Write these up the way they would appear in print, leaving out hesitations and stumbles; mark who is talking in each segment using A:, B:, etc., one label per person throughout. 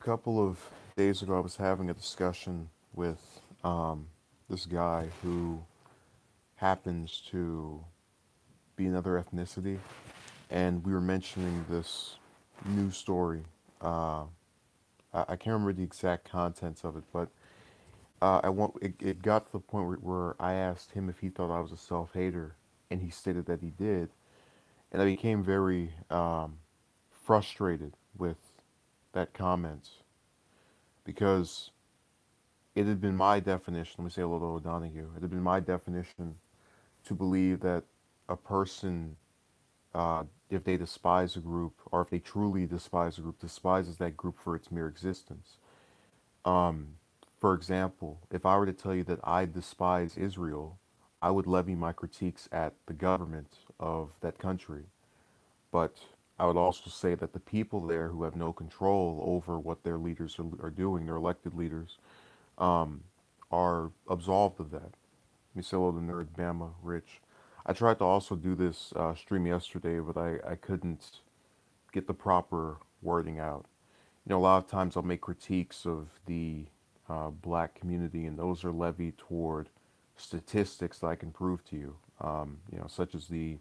A: couple of days ago, I was having a discussion with this guy who happens to be another ethnicity, and we were mentioning this news story. Uh, I can't remember the exact contents of it, but it got to the point where I asked him if he thought I was a self-hater, and he stated that he did, and I became very frustrated with that comment because it had been my definition. Let me say a little O'Donoghue. It had been my definition to believe that a person, if they despise a group, or if they truly despise a group, despises that group for its mere existence. Um, for example, if I were to tell you that I despise Israel, I would levy my critiques at the government of that country. But I would also say that the people there who have no control over what their leaders are doing, their elected leaders, um, are absolved of that. Micello the Nerd, Bama, Rich. I tried to also do this stream yesterday, but I couldn't get the proper wording out. A lot of times I'll make critiques of the black community, and those are levied toward statistics that I can prove to you. Such as the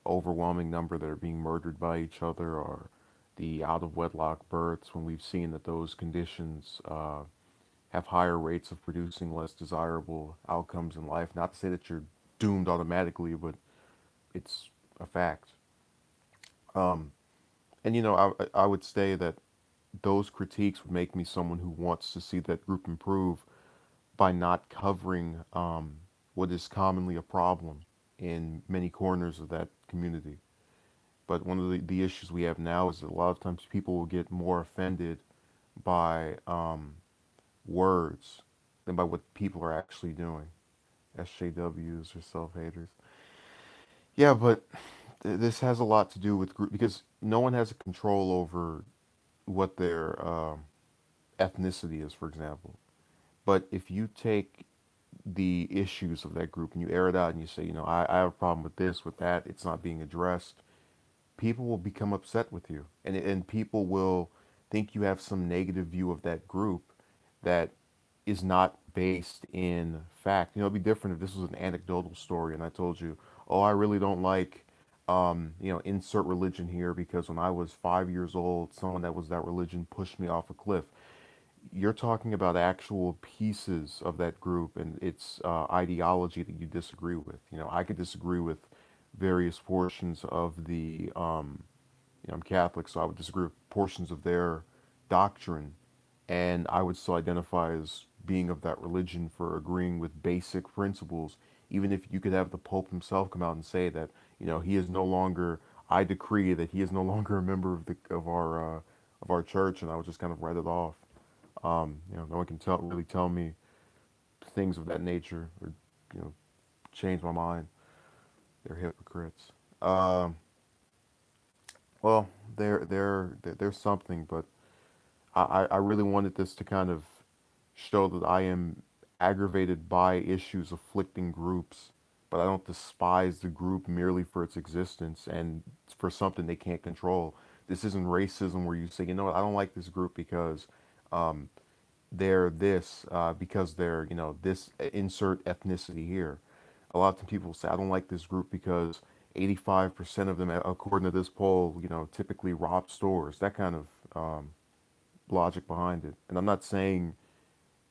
A: overwhelming number that are being murdered by each other, or the out of wedlock births, when we've seen that those conditions have higher rates of producing less desirable outcomes in life. Not to say that you're doomed automatically, but it's a fact. Um, and I would say that those critiques would make me someone who wants to see that group improve by not covering what is commonly a problem in many corners of that community. But one of the issues we have now is that a lot of times people will get more offended by words than by what people are actually doing. SJWs or self-haters. Yeah, but this has a lot to do with group because no one has a control over what their ethnicity is, for example. But if you take the issues of that group and you air it out and you say, I have a problem with this, with that, it's not being addressed, people will become upset with you. And people will think you have some negative view of that group that is not based in fact. It'd be different if this was an anecdotal story and I told you, oh, I really don't like, insert religion here because when I was 5 years old, someone that was that religion pushed me off a cliff. You're talking about actual pieces of that group and its ideology that you disagree with. I could disagree with various portions of the, I'm Catholic, so I would disagree with portions of their doctrine, and I would still identify as being of that religion for agreeing with basic principles. Even if you could have the Pope himself come out and say that, he is no longer, I decree that he is no longer a member of our church, and I would just kind of write it off. No one can really tell me things of that nature or you know change my mind. They're hypocrites. Um, well, there's something, but I really wanted this to kind of show that I am aggravated by issues afflicting groups, but I don't despise the group merely for its existence and for something they can't control. This isn't racism where you say, you know what, I don't like this group because um, they're this, because they're, this insert ethnicity here. A lot of people say, I don't like this group because 85% of them, according to this poll, typically rob stores. That kind of logic behind it. And I'm not saying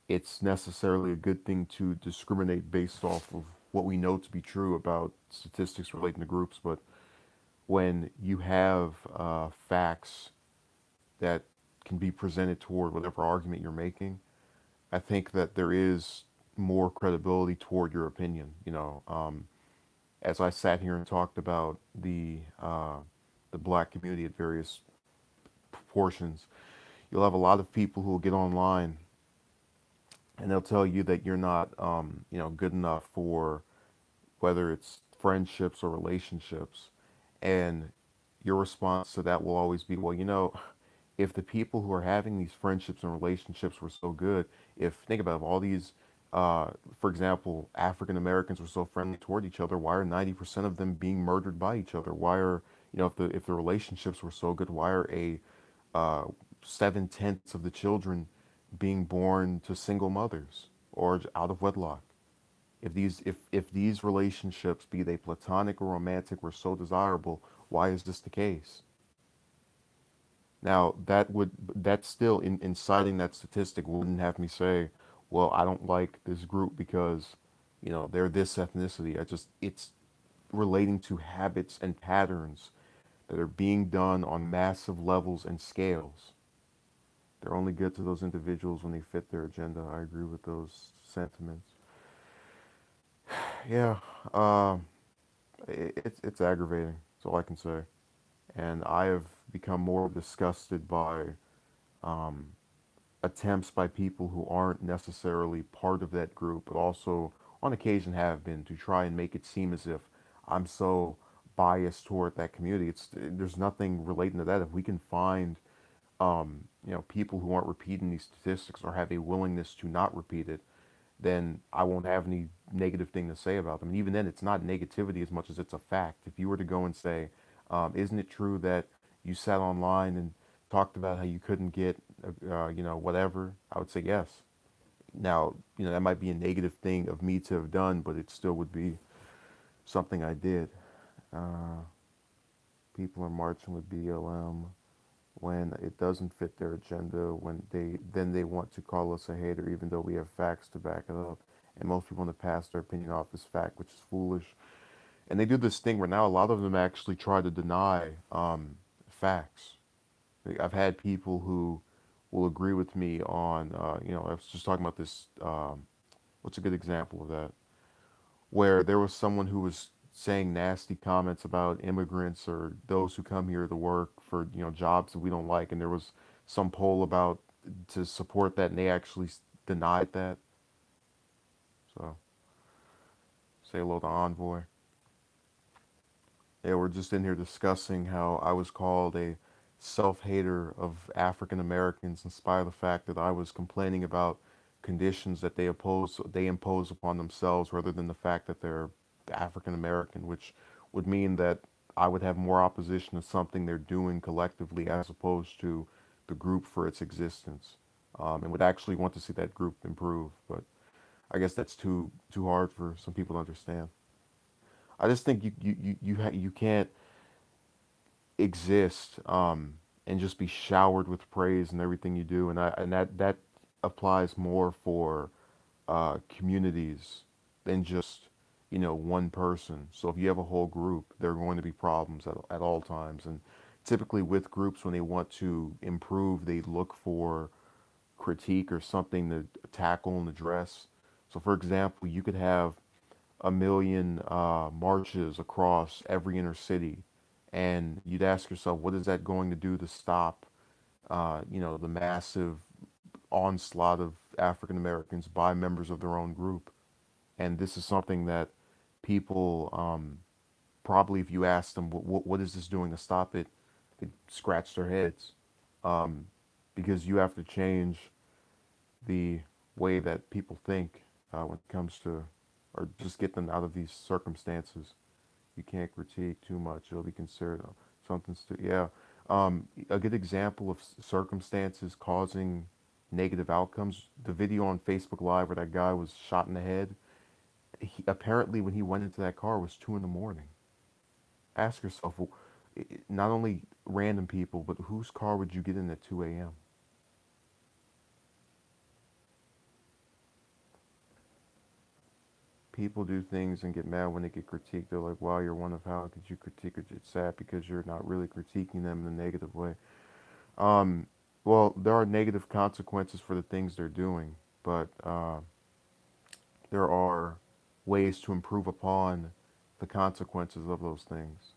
A: it's necessarily a good thing to discriminate based off of what we know to be true about statistics relating to groups, but when you have facts that can be presented toward whatever argument you're making, I think that there is more credibility toward your opinion. As I sat here and talked about the black community at various proportions, you'll have a lot of people who will get online and they'll tell you that you're not, good enough for whether it's friendships or relationships, and your response to that will always be, well, if the people who are having these friendships and relationships were so good, if think about it, all these, for example, African Americans were so friendly toward each other, why are 90% of them being murdered by each other? Why are, if the relationships were so good, why are a 7/10 of the children being born to single mothers or out of wedlock. If these relationships, be they platonic or romantic, were so desirable, why is this the case? Now that still in citing that statistic wouldn't have me say, well, I don't like this group because, they're this ethnicity. It's relating to habits and patterns that are being done on massive levels and scales. They're only good to those individuals when they fit their agenda. I agree with those sentiments. Yeah, um, it's aggravating. That's all I can say. And I have become more disgusted by um, attempts by people who aren't necessarily part of that group, but also on occasion have been, to try and make it seem as if I'm so biased toward that community. There's nothing relating to that. If we can find people who aren't repeating these statistics or have a willingness to not repeat it, then I won't have any negative thing to say about them. And even then, it's not negativity as much as it's a fact. If you were to go and say, isn't it true that you sat online and talked about how you couldn't get, whatever, I would say yes. Now, that might be a negative thing of me to have done, but it still would be something I did. Uh, People are marching with BLM when it doesn't fit their agenda, when they want to call us a hater, even though we have facts to back it up. And most people want to pass their opinion off as fact, which is foolish. And they do this thing where now a lot of them actually try to deny facts. Like, I've had people who will agree with me on, I was just talking about this. What's a good example of that? Where there was someone who was saying nasty comments about immigrants or those who come here to work for jobs that we don't like, and there was some poll about to support that, and they actually denied that. So say hello to Envoy. Yeah, we're just in here discussing how I was called a self-hater of African Americans in spite of the fact that I was complaining about conditions that they impose upon themselves rather than the fact that they're African American, which would mean that I would have more opposition to something they're doing collectively as opposed to the group for its existence, and would actually want to see that group improve. But I guess that's too hard for some people to understand. I just think you can't exist and just be showered with praise in everything you do, and that applies more for communities than just one person. So if you have a whole group, there are going to be problems at all times, and typically with groups when they want to improve, they look for critique or something to tackle and address. So for example, you could have a million marches across every inner city, and you'd ask yourself, what is that going to do to stop, the massive onslaught of African Americans by members of their own group? And this is something that people probably, if you ask them, what is this doing to stop it, they scratch their heads, um, because you have to change the way that people think when it comes to, or just get them out of these circumstances. You can't critique too much; it'll be considered something. Yeah, a good example of circumstances causing negative outcomes. The video on Facebook Live where that guy was shot in the head. Apparently, when he went into that car, it was 2 in the morning. Ask yourself, well, not only random people, but whose car would you get in at 2 a.m.? People do things and get mad when they get critiqued. They're like, wow, you're one of how could you critique it? It's sad because you're not really critiquing them in a negative way. Um, well, there are negative consequences for the things they're doing, but there are ways to improve upon the consequences of those things.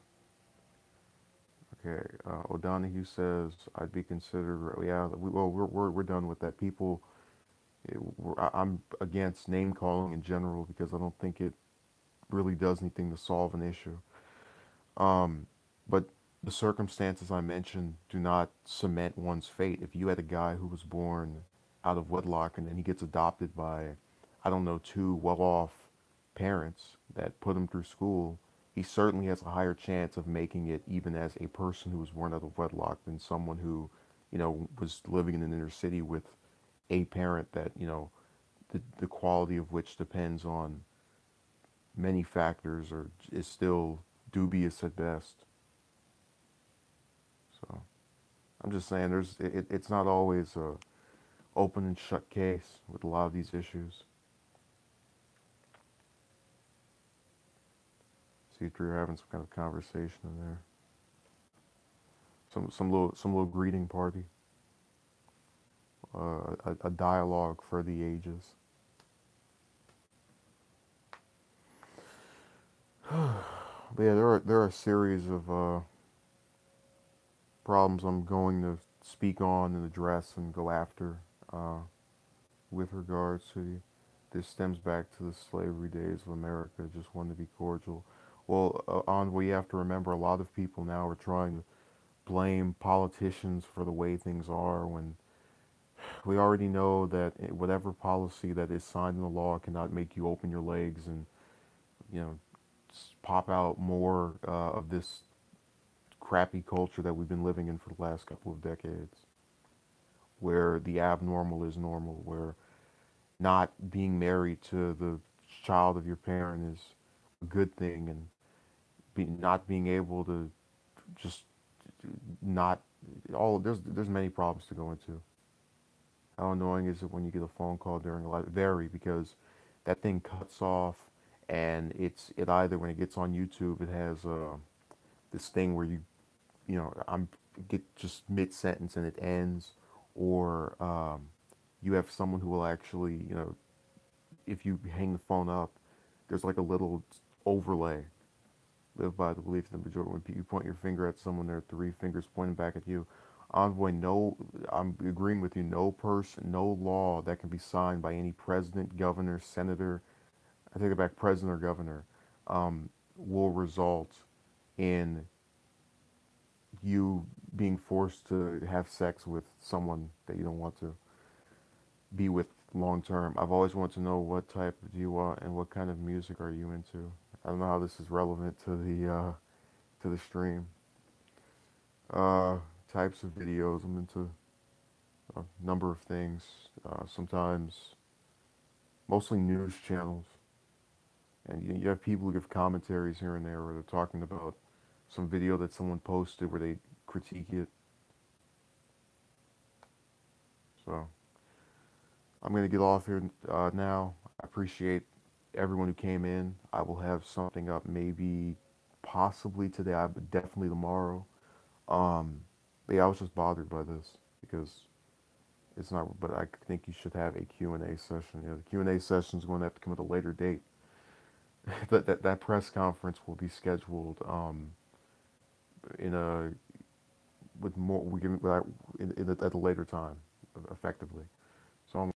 A: Okay, O'Donohue says I'd be considered. Yeah, we're done with that. People, I'm against name calling in general because I don't think it really does anything to solve an issue. Um, but the circumstances I mentioned do not cement one's fate. If you had a guy who was born out of wedlock and then he gets adopted by, I don't know, two well-off parents that put him through school, he certainly has a higher chance of making it even as a person who was born out of wedlock than someone who, was living in an inner city with a parent that, the quality of which depends on many factors or is still dubious at best. So I'm just saying it's not always a open and shut case with a lot of these issues. See if you're having some kind of conversation in there. Some little greeting party. A dialogue for the ages. But yeah, there are a series of problems I'm going to speak on and address and go after uh, with regards to this stems back to the slavery days of America. Just wanted to be cordial. Well, Envoy, you have to remember a lot of people now are trying to blame politicians for the way things are when we already know that whatever policy that is signed into law cannot make you open your legs and, you know, pop out more of this crappy culture that we've been living in for the last couple of decades, where the abnormal is normal, where not being married to the child of your parent is a good thing, and not being able to just not all there's many problems to go into. How annoying is it when you get a phone call during a live? Very, because that thing cuts off, and it either when it gets on YouTube, it has this thing where I'm get just mid sentence and it ends, or you have someone who will actually, if you hang the phone up, there's like a little overlay. Live by the belief that the majority, when you point your finger at someone, there are three fingers pointing back at you. Envoy, no, I'm agreeing with you. No person, no law that can be signed by any president, governor, senator, I take it back, president or governor, will result in you being forced to have sex with someone that you don't want to be with long term. I've always wanted to know what type do you want and what kind of music are you into. I don't know how this is relevant to the stream. Uh, Types of videos. I'm into a number of things. Sometimes mostly news channels, and you have people who give commentaries here and there where they're talking about some video that someone posted where they critique it. So I'm gonna get off here now. I appreciate everyone who came in. I will have something up maybe possibly today, but definitely tomorrow. Um, but yeah, I was just bothered by this because it's not. But I think you should have a Q&A session. The Q&A session is going to have to come at a later date. That press conference will be scheduled in a with more we can in at a later time, effectively. So I'm